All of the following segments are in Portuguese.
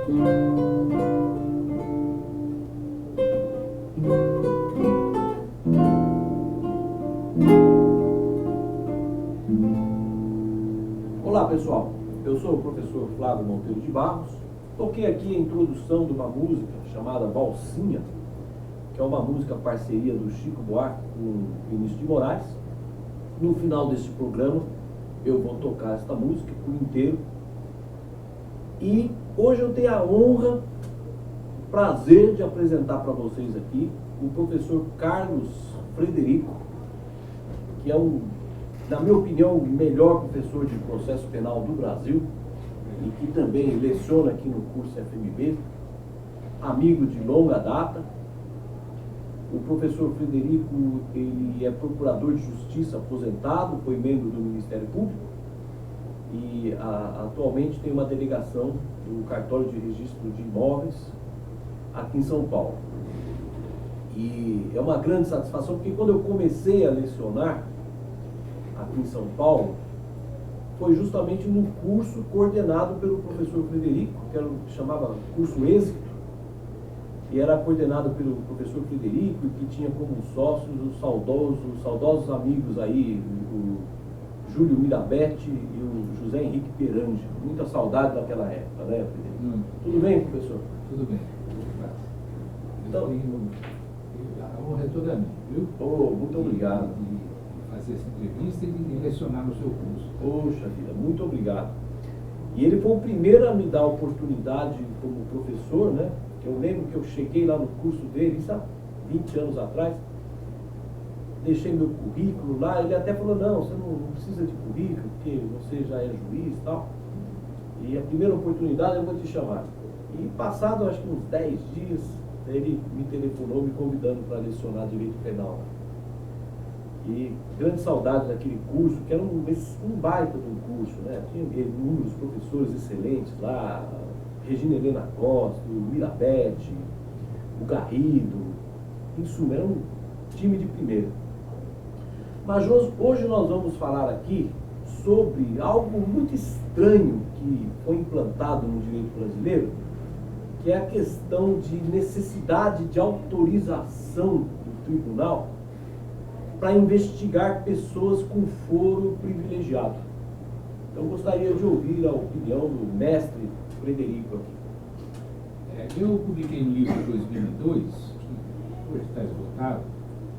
Olá pessoal, eu sou o professor Flávio Monteiro de Barros. Toquei aqui a introdução de uma música chamada Valsinha, que é uma música parceria do Chico Buarque com o Vinícius de Moraes. No final desse programa eu vou tocar esta música por inteiro. E hoje eu tenho a honra, o prazer de apresentar para vocês aqui o professor Carlos Frederico, que é na minha opinião, o melhor professor de processo penal do Brasil e que também leciona aqui no curso FMB, amigo de longa data. O professor Frederico, ele é procurador de justiça aposentado, foi membro do Ministério Público e atualmente tem uma delegação no cartório de registro de imóveis aqui em São Paulo. E é uma grande satisfação, porque quando eu comecei a lecionar aqui em São Paulo, foi justamente no curso coordenado pelo professor Frederico, que chamava curso Êxito, e era coordenado pelo professor Frederico, e que tinha como sócios os saudosos amigos aí, o Júlio Mirabete e o José Henrique Perange. Muita saudade daquela época, né, Frederico? Tudo bem, professor? Tudo bem. Então, a honra é toda minha, viu? Muito obrigado. Fazer essa entrevista e lecionar no seu curso. Poxa vida, muito obrigado. E ele foi o primeiro a me dar a oportunidade como professor, né? Eu lembro que eu cheguei lá no curso dele, isso há 20 anos atrás, deixei meu currículo lá, ele até falou, não, você não precisa de currículo, porque você já é juiz e tal. E a primeira oportunidade eu vou te chamar. E passado, acho que uns 10 dias, ele me telefonou me convidando para lecionar Direito Penal. E grande saudade daquele curso, que era um baita de um curso, né? Tinha inúmeros professores excelentes lá, Regina Helena Costa, o Mirabete, o Garrido, em suma, era um time de primeira. Mas hoje nós vamos falar aqui sobre algo muito estranho que foi implantado no direito brasileiro, que é a questão de necessidade de autorização do tribunal para investigar pessoas com foro privilegiado. Então, gostaria de ouvir a opinião do mestre Frederico aqui. Eu publiquei no livro 2002, que hoje está esgotado,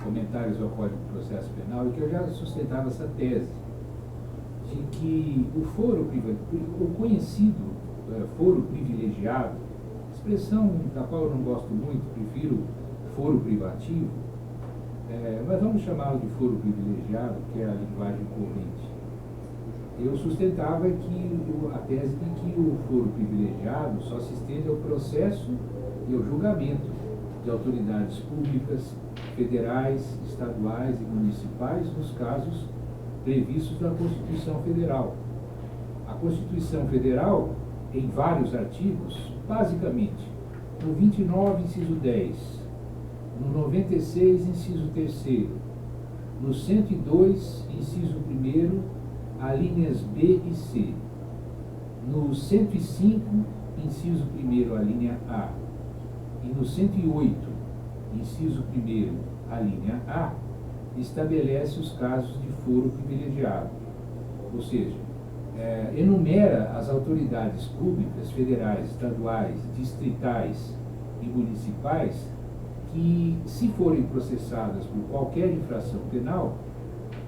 Comentários ao Código de Processo Penal, e que eu já sustentava essa tese de que o conhecido foro privilegiado, expressão da qual eu não gosto muito, prefiro foro privativo, mas vamos chamá-lo de foro privilegiado, que é a linguagem corrente. Eu sustentava a tese de que o foro privilegiado só se estende ao processo e ao julgamento de autoridades públicas, federais, estaduais e municipais, nos casos previstos na Constituição Federal. A Constituição Federal, em vários artigos, basicamente, no 29, inciso 10, no 96, inciso 3º, no 102, inciso 1º, alíneas B e C, no 105, inciso 1º, a linha A, e no 108, inciso 1º, a linha A, estabelece os casos de foro privilegiado, ou seja, enumera as autoridades públicas, federais, estaduais, distritais e municipais que, se forem processadas por qualquer infração penal,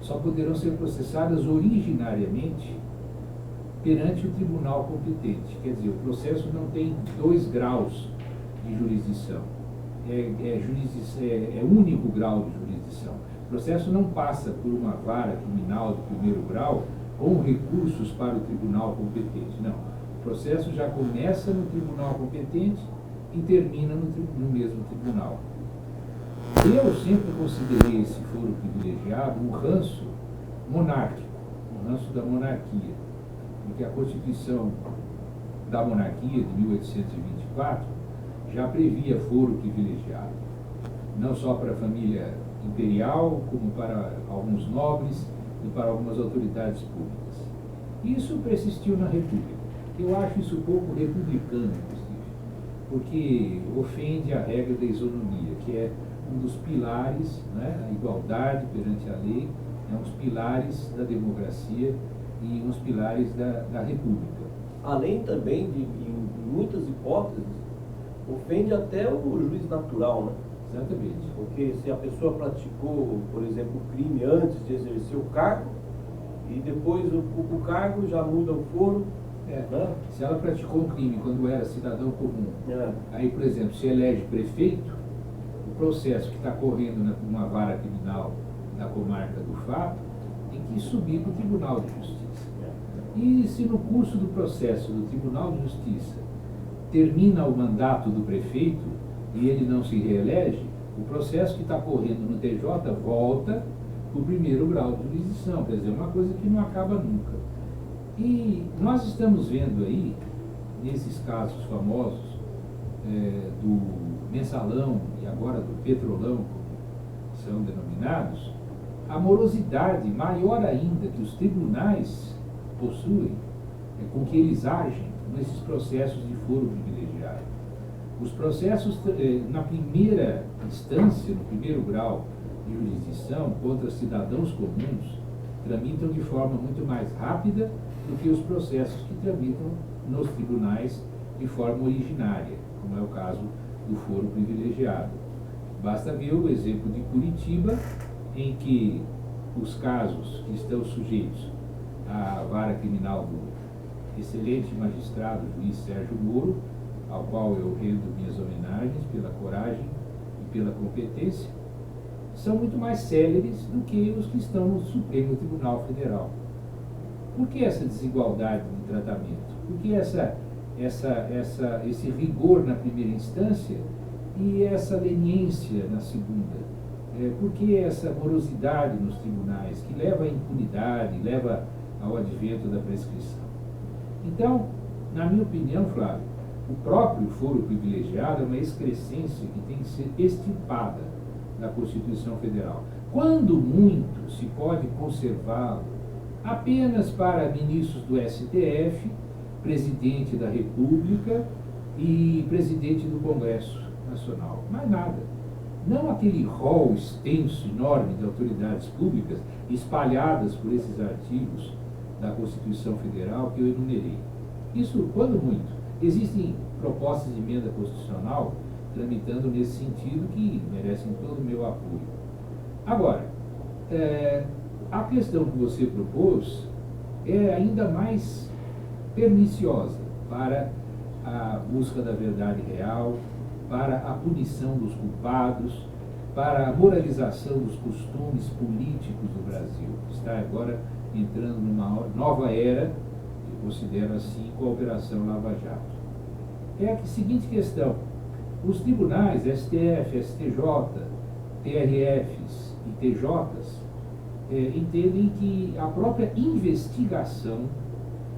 só poderão ser processadas originariamente perante o tribunal competente. Quer dizer, o processo não tem 2 graus de jurisdição, é único grau de jurisdição. O processo não passa por uma vara criminal de primeiro grau com recursos para o tribunal competente, não. O processo já começa no tribunal competente e termina no mesmo tribunal. Eu sempre considerei esse foro privilegiado um ranço monárquico, um ranço da monarquia, porque a Constituição da monarquia de 1824 já previa foro privilegiado, não só para a família imperial, como para alguns nobres e para algumas autoridades públicas. Isso persistiu na República. Eu acho isso pouco republicano, inclusive. porque ofende a regra da isonomia, que é um dos pilares, né, a igualdade perante a lei, é um dos pilares da democracia e um dos pilares da república. Além também de, em muitas hipóteses, ofende até o juiz natural, né? Exatamente. Porque se a pessoa praticou, por exemplo, o crime antes de exercer o cargo, e depois ocupa o cargo, já muda o foro, né? Se ela praticou um crime quando era cidadão comum, É. aí, por exemplo, se elege prefeito, o processo que está correndo numa vara criminal da comarca do fato tem que subir para o Tribunal de Justiça. E se no curso do processo do Tribunal de Justiça termina o mandato do prefeito e ele não se reelege, o processo que está correndo no TJ volta para o primeiro grau de jurisdição, quer dizer, uma coisa que não acaba nunca. E nós estamos vendo aí, nesses casos famosos, do mensalão e agora do petrolão, como são denominados, a morosidade maior ainda que os tribunais possuem, com que eles agem nesses processos de foro privilegiado. Os processos, na primeira instância, no primeiro grau de jurisdição, contra cidadãos comuns, tramitam de forma muito mais rápida do que os processos que tramitam nos tribunais de forma originária, como é o caso do foro privilegiado. Basta ver o exemplo de Curitiba, em que os casos que estão sujeitos à vara criminal do excelente magistrado, juiz Sérgio Moro, ao qual eu rendo minhas homenagens pela coragem e pela competência, são muito mais céleres do que os que estão no Supremo Tribunal Federal. Por que essa desigualdade de tratamento? Por que esse rigor na primeira instância e essa leniência na segunda? Por que essa morosidade nos tribunais, que leva à impunidade, leva ao advento da prescrição? Então, na minha opinião, Flávio, o próprio foro privilegiado é uma excrescência que tem que ser extirpada da Constituição Federal. Quando muito, se pode conservá-lo apenas para ministros do STF, presidente da República e presidente do Congresso Nacional. Mais nada. Não aquele rol extenso, enorme de autoridades públicas espalhadas por esses artigos da Constituição Federal que eu enumerei. Isso, quando muito. Existem propostas de emenda constitucional tramitando nesse sentido que merecem todo o meu apoio. Agora, a questão que você propôs é ainda mais perniciosa para a busca da verdade real, para a punição dos culpados, para a moralização dos costumes políticos do Brasil. Está agora entrando numa nova era, que considero assim, com a Operação Lava Jato. É a seguinte questão: os tribunais, STF, STJ, TRFs e TJs, entendem que a própria investigação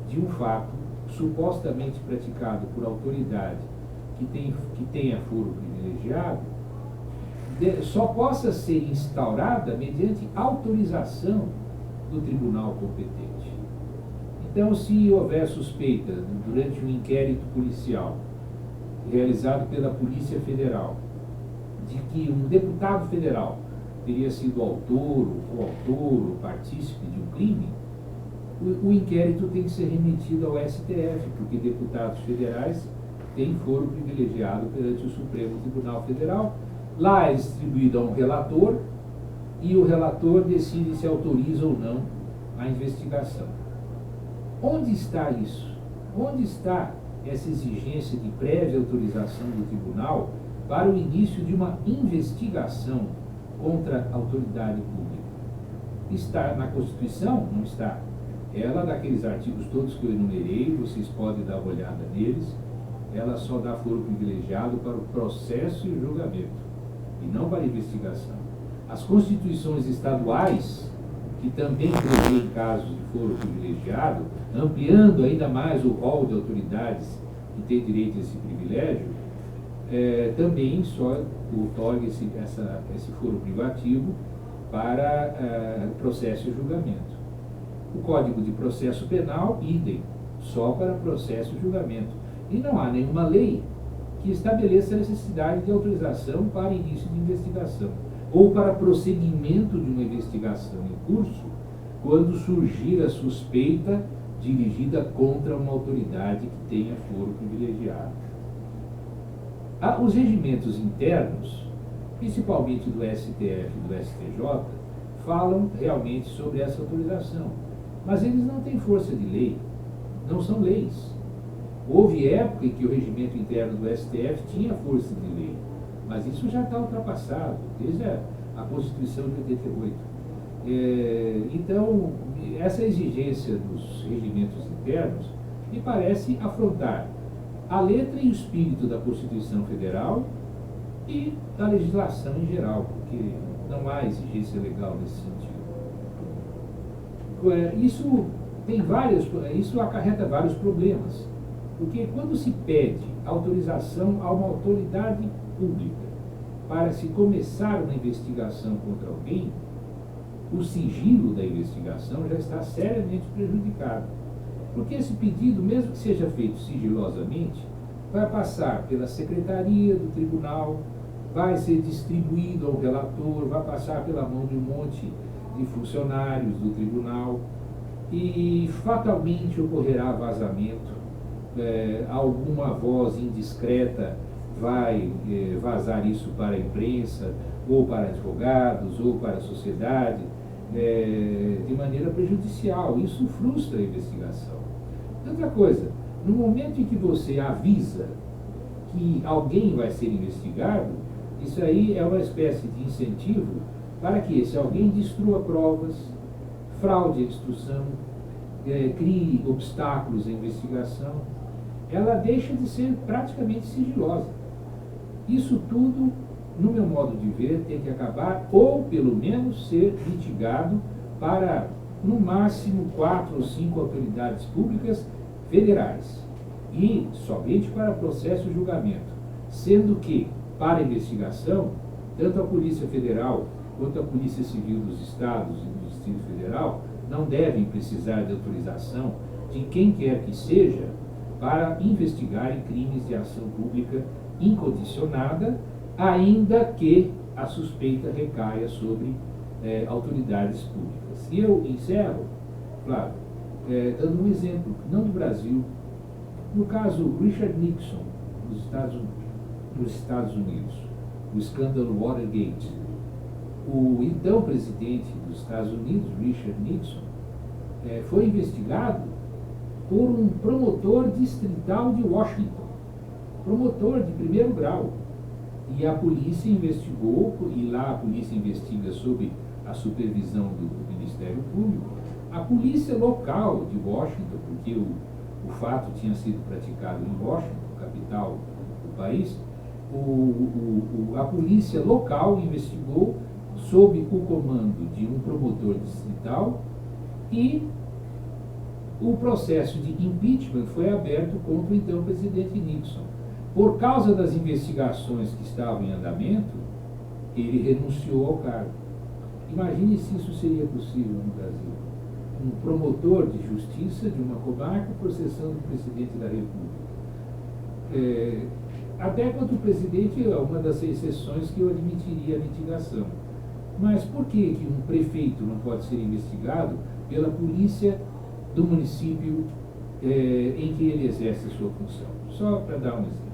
de um fato supostamente praticado por autoridade que tenha foro privilegiado só possa ser instaurada mediante autorização do tribunal competente. Então, se houver suspeita durante um inquérito policial realizado pela Polícia Federal de que um deputado federal teria sido autor, ou coautor, ou partícipe de um crime, o inquérito tem que ser remetido ao STF, porque deputados federais têm foro privilegiado perante o Supremo Tribunal Federal. Lá é distribuído a um relator e o relator decide se autoriza ou não a investigação. Onde está isso? Onde está essa exigência de prévia autorização do tribunal para o início de uma investigação contra a autoridade pública? Está na Constituição? Não está. Ela, daqueles artigos todos que eu enumerei, vocês podem dar uma olhada neles, ela só dá foro privilegiado para o processo e o julgamento, e não para a investigação. As constituições estaduais, que também prevêem casos de foro privilegiado, ampliando ainda mais o rol de autoridades que têm direito a esse privilégio, também só outorga esse foro privativo para processo e julgamento. O Código de Processo Penal, idem, só para processo e julgamento. E não há nenhuma lei que estabeleça a necessidade de autorização para início de investigação ou para prosseguimento de uma investigação em curso, quando surgir a suspeita dirigida contra uma autoridade que tenha foro privilegiado. Os regimentos internos, principalmente do STF e do STJ, falam realmente sobre essa autorização, mas eles não têm força de lei, não são leis. Houve época em que o regimento interno do STF tinha força de lei, mas isso já está ultrapassado, desde a Constituição de 88. Então, essa exigência dos regimentos internos me parece afrontar a letra e o espírito da Constituição Federal e da legislação em geral, porque não há exigência legal nesse sentido. Isso acarreta vários problemas, porque quando se pede autorização a uma autoridade pública para se começar uma investigação contra alguém, o sigilo da investigação já está seriamente prejudicado. Porque esse pedido, mesmo que seja feito sigilosamente, vai passar pela secretaria do tribunal, vai ser distribuído ao relator, vai passar pela mão de um monte de funcionários do tribunal e fatalmente ocorrerá vazamento. Alguma voz indiscreta vai vazar isso para a imprensa, ou para advogados, ou para a sociedade, de maneira prejudicial. Isso frustra a investigação. Outra coisa, no momento em que você avisa que alguém vai ser investigado, isso aí é uma espécie de incentivo para que esse alguém destrua provas, fraude a instrução, crie obstáculos à investigação. Ela deixa de ser praticamente sigilosa. Isso tudo, no meu modo de ver, tem que acabar, ou pelo menos ser mitigado para, no máximo, 4 ou 5 autoridades públicas federais, e somente para processo e julgamento, sendo que, para investigação, tanto a Polícia Federal quanto a Polícia Civil dos Estados e do Distrito Federal não devem precisar de autorização de quem quer que seja para investigar em crimes de ação pública incondicionada, ainda que a suspeita recaia sobre autoridades públicas. E eu encerro, claro, dando um exemplo, não do Brasil, no caso Richard Nixon, nos Estados Unidos, o escândalo Watergate. O então presidente dos Estados Unidos, Richard Nixon, foi investigado por um promotor distrital de Washington, promotor de primeiro grau. E a polícia investigou, e lá a polícia investiga sob a supervisão do Ministério Público, a polícia local de Washington, porque o fato tinha sido praticado em Washington, capital do país. A polícia local investigou sob o comando de um promotor distrital e o processo de impeachment foi aberto contra o então presidente Nixon. Por causa das investigações que estavam em andamento, ele renunciou ao cargo. Imagine se isso seria possível no Brasil. Um promotor de justiça de uma comarca processando o presidente da República. Até quanto o presidente é uma das exceções que eu admitiria a mitigação. Mas por que um prefeito não pode ser investigado pela polícia do município em que ele exerce a sua função? Só para dar um exemplo.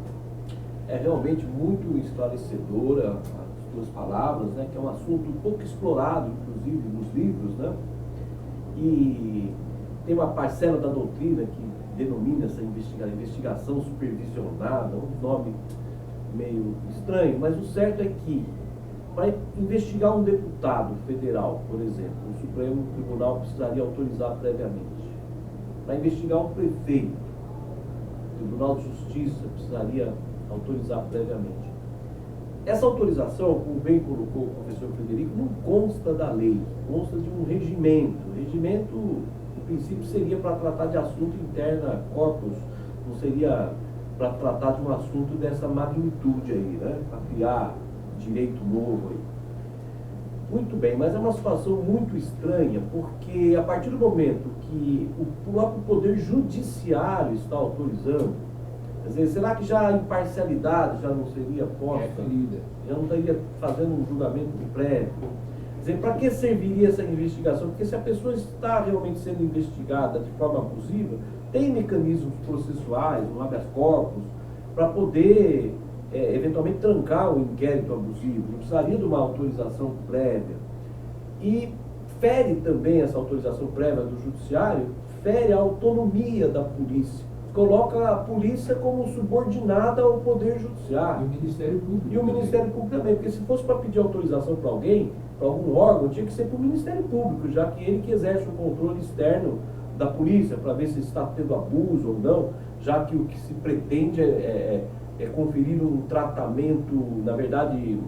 É realmente muito esclarecedora as duas palavras, né, que é um assunto pouco explorado, inclusive, nos livros, né? E tem uma parcela da doutrina que denomina essa investigação supervisionada, um nome meio estranho, mas o certo é que para investigar um deputado federal, por exemplo, o Supremo Tribunal precisaria autorizar previamente. Para investigar um prefeito, o Tribunal de Justiça precisaria autorizar previamente. Essa autorização, como bem colocou o professor Frederico, não consta da lei, consta de um regimento. O regimento, no princípio, seria para tratar de assunto interna corpus, não seria para tratar de um assunto dessa magnitude aí, né? Para criar direito novo aí. Muito bem, mas é uma situação muito estranha, porque a partir do momento que o próprio Poder Judiciário está autorizando, Quer dizer, será que já a imparcialidade já não seria posta? Já não estaria fazendo um julgamento prévio? Quer dizer, para que serviria essa investigação? Porque se a pessoa está realmente sendo investigada de forma abusiva, tem mecanismos processuais, um habeas corpus, para poder, eventualmente, trancar o inquérito abusivo. Não precisaria de uma autorização prévia. E fere também essa autorização prévia do judiciário, fere a autonomia da polícia. Coloca a polícia como subordinada ao Poder Judiciário. E o Ministério Público. E o Ministério Público também, porque se fosse para pedir autorização para alguém, para algum órgão, tinha que ser para o Ministério Público, já que ele que exerce o controle externo da polícia, para ver se está tendo abuso ou não, já que o que se pretende é conferir um tratamento, na verdade,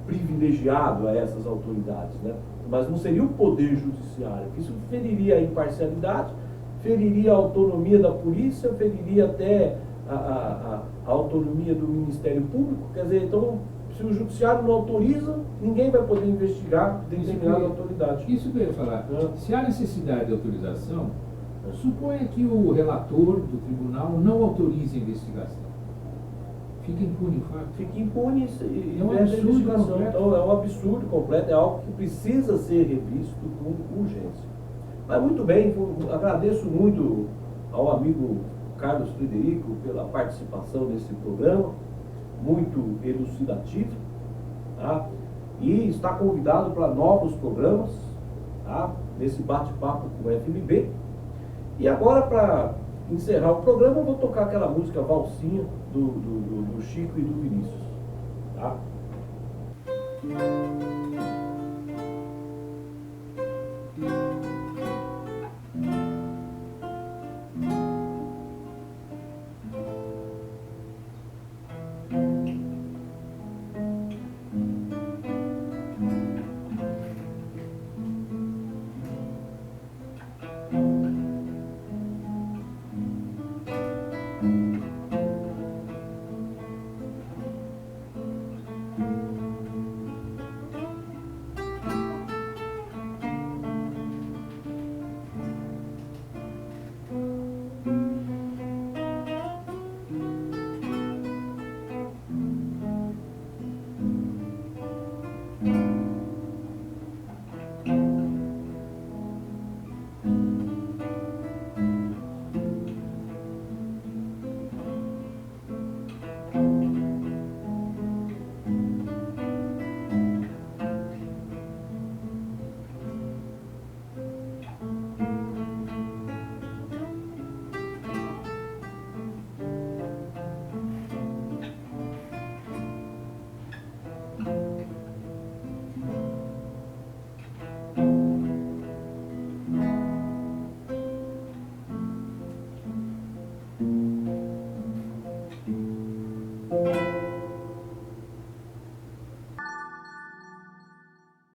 privilegiado a essas autoridades, né? Mas não seria o Poder Judiciário. Isso feriria a imparcialidade, feriria a autonomia da polícia, feriria até a autonomia do Ministério Público. Quer dizer, então, se o Judiciário não autoriza, ninguém vai poder investigar determinada autoridade. Isso que eu ia falar. Se há necessidade de autorização, suponha que o relator do tribunal não autorize a investigação. Fica impune o fato. Fica impune e é um absurdo completo. Então, é um absurdo completo, é algo que precisa ser revisto com urgência. Mas muito bem, agradeço muito ao amigo Carlos Frederico pela participação nesse programa, muito elucidativo, tá? E está convidado para novos programas, tá? Nesse bate-papo com o FMB. E agora, para encerrar o programa, eu vou tocar aquela música Valsinha do Chico e do Vinícius. Tá?